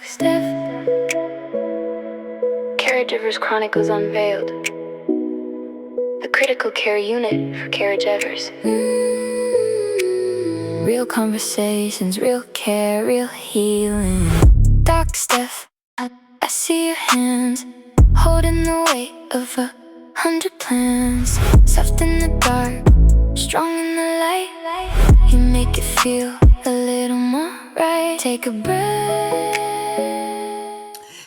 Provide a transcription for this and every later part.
Steph, Caregivers Chronicles Unveiled, the critical care unit for caregivers. Real conversations, real care, real healing. Doc Steph, I see your hands holding the weight of 100 plans. Soft in the dark, strong in the light. You make it feel a little more right. Take a breath.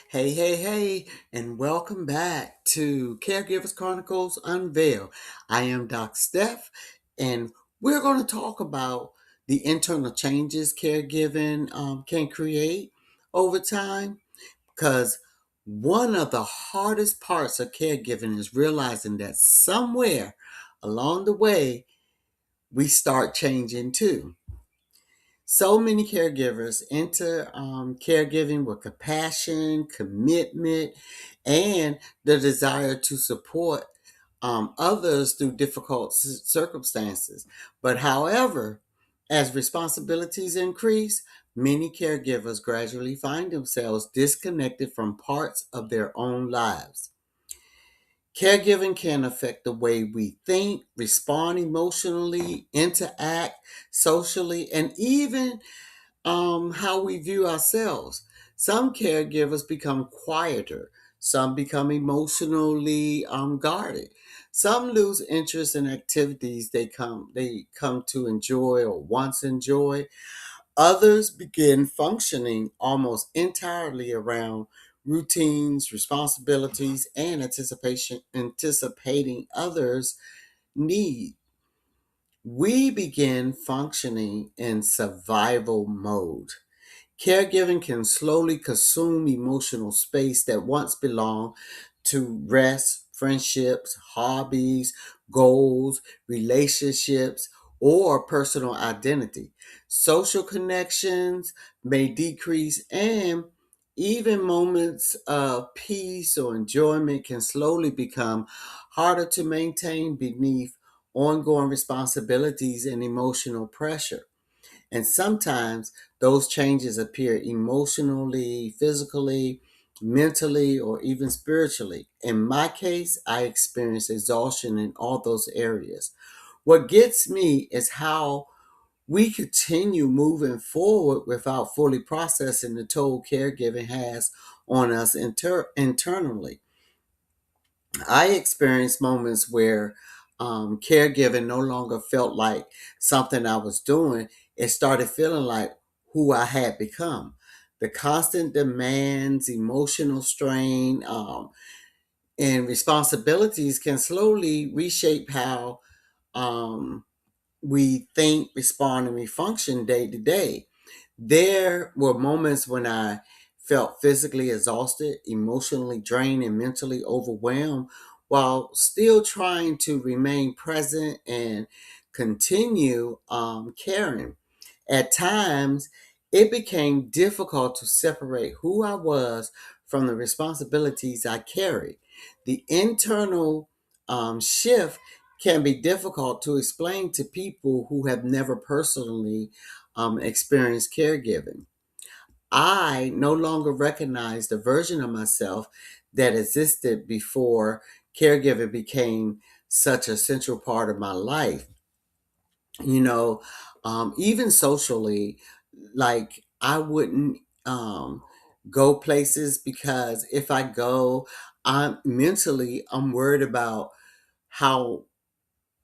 Hey, and welcome back to Caregivers Chronicles Unveiled. I am Doc Steph, and we're going to talk about the internal changes caregiving can create over time. Because one of the hardest parts of caregiving is realizing that somewhere along the way, we start changing too. So many caregivers enter caregiving with compassion, commitment, and the desire to support others through difficult circumstances. But however, as responsibilities increase, many caregivers gradually find themselves disconnected from parts of their own lives. Caregiving can affect the way we think, respond emotionally, interact socially, and even how we view ourselves. Some caregivers become quieter, some become emotionally guarded. Some lose interest in activities they come to enjoy or once enjoy. Others begin functioning almost entirely around routines, responsibilities, and anticipating others' need. We begin functioning in survival mode. Caregiving can slowly consume emotional space that once belonged to rest, friendships, hobbies, goals, relationships, or personal identity. Social connections may decrease, and even moments of peace or enjoyment can slowly become harder to maintain beneath ongoing responsibilities and emotional pressure. And sometimes those changes appear emotionally, physically, mentally, or even spiritually. In my case, I experience exhaustion in all those areas. What gets me is how we continue moving forward without fully processing the toll caregiving has on us internally. I experienced moments where caregiving no longer felt like something I was doing. It started feeling like who I had become. The constant demands, emotional strain, and responsibilities can slowly reshape how um, we think, respond, and we function day to day. There were moments when I felt physically exhausted, emotionally drained, and mentally overwhelmed while still trying to remain present and continue caring. At times, it became difficult to separate who I was from the responsibilities I carried. The internal shift can be difficult to explain to people who have never personally experienced caregiving. I no longer recognize the version of myself that existed before caregiving became such a central part of my life. You know, even socially, like I wouldn't go places because if I go, I'm worried about how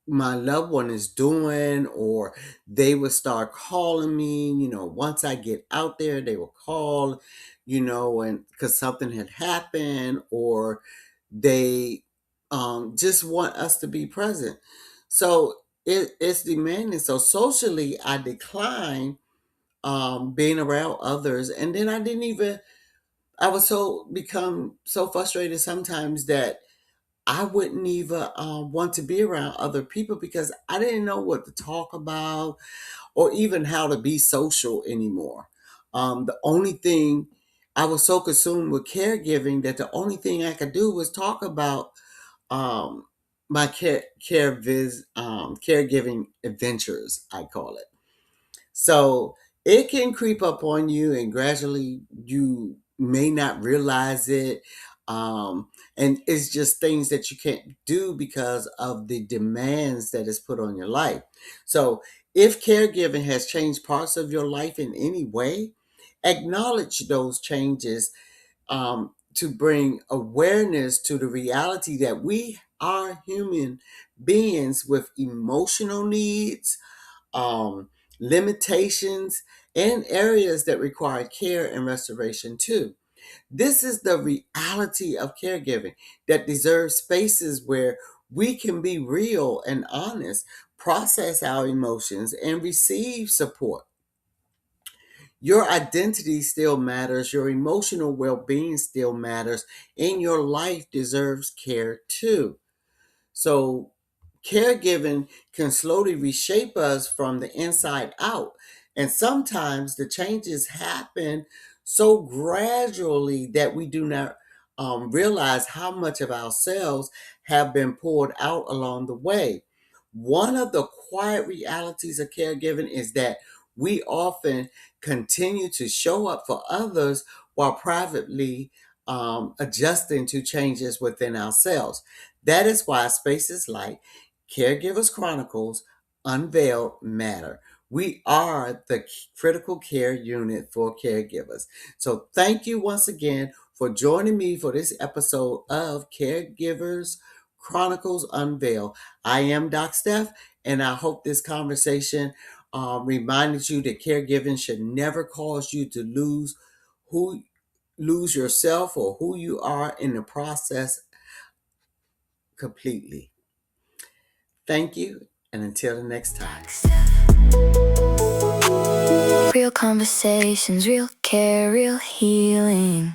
my loved one is doing, or they would start calling me. Once I get out there, they will call, and because something had happened, or they just want us to be present. So it's demanding. So socially, I decline being around others, and then I was so become so frustrated sometimes that I wouldn't even want to be around other people because I didn't know what to talk about or even how to be social anymore. The only thing I was so consumed with caregiving that the only thing I could do was talk about um, my caregiving adventures, I call it. So It can creep up on you, and gradually you may not realize it. And it's just things that you can't do because of the demands that is put on your life. So if caregiving has changed parts of your life in any way, acknowledge those changes, to bring awareness to the reality that we are human beings with emotional needs, um, limitations, and areas that require care and restoration too. This is the reality of caregiving that deserves spaces where we can be real and honest, process our emotions, and receive support. Your identity still matters, your emotional well being still matters, and your life deserves care too. So, caregiving can slowly reshape us from the inside out. And sometimes the changes happen so gradually that we do not realize how much of ourselves have been poured out along the way. One of the quiet realities of caregiving is that we often continue to show up for others while privately adjusting to changes within ourselves. That is why spaces like Caregivers Chronicles Unveiled matter. We are the critical care unit for caregivers. So thank you once again for joining me for this episode of Caregivers Chronicles Unveiled. I am Doc Steph, and I hope this conversation reminded you that caregiving should never cause you to who lose yourself or who you are in the process completely. Thank you, and until the next time. Real conversations, real care, real healing.